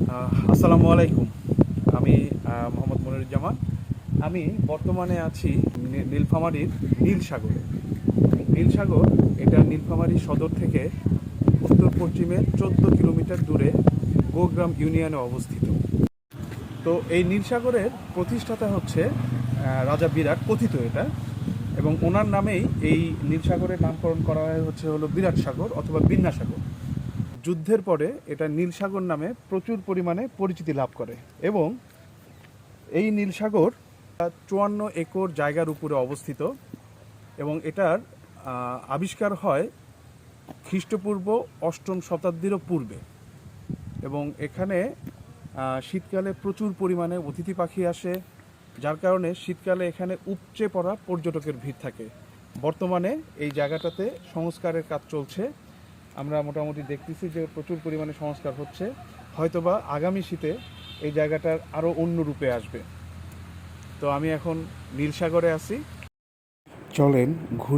আসসালামু আলাইকুম। আমি মোহাম্মদ মনিরুজ্জামান। আমি বর্তমানে আছি নীলফামারীর নীলসাগরে। নীলসাগর এটা নীলফামারী সদর থেকে উত্তর পশ্চিমে 14 কিলোমিটার দূরে গোগ্রাম ইউনিয়নে অবস্থিত। তো এই নীলসাগরের প্রতিষ্ঠাতা হচ্ছে রাজা বিরাট, কথিত এটা, এবং ওনার নামেই এই নীলসাগরের নামকরণ করা হলো বিরাট সাগর অথবা বিন্যা সাগর। যুদ্ধের পরে এটা নীলসাগর নামে প্রচুর পরিমাণে পরিচিতি লাভ করে এবং এই নীলসাগর 54 একর জায়গার উপরে অবস্থিত এবং এটার আবিষ্কার হয় খ্রিস্টপূর্ব 8ম শতাব্দীরও পূর্বে। এবং এখানে শীতকালে প্রচুর পরিমাণে অতিথি পাখি আসে, যার কারণে শীতকালে এখানে উপচে পড়া পর্যটকের ভিড় থাকে। বর্তমানে এই জায়গাটাতে সংস্কারের কাজ চলছে। আমরা মোটামুটি দেখতেছি যে প্রচুর পরিমাণে সংস্কার হচ্ছে। হয়তোবা আগামী শীতে এই জায়গাটার আরও অন্য রূপে আসবে। তো আমি এখন নীলসাগরে আছি, চলেন ঘুরে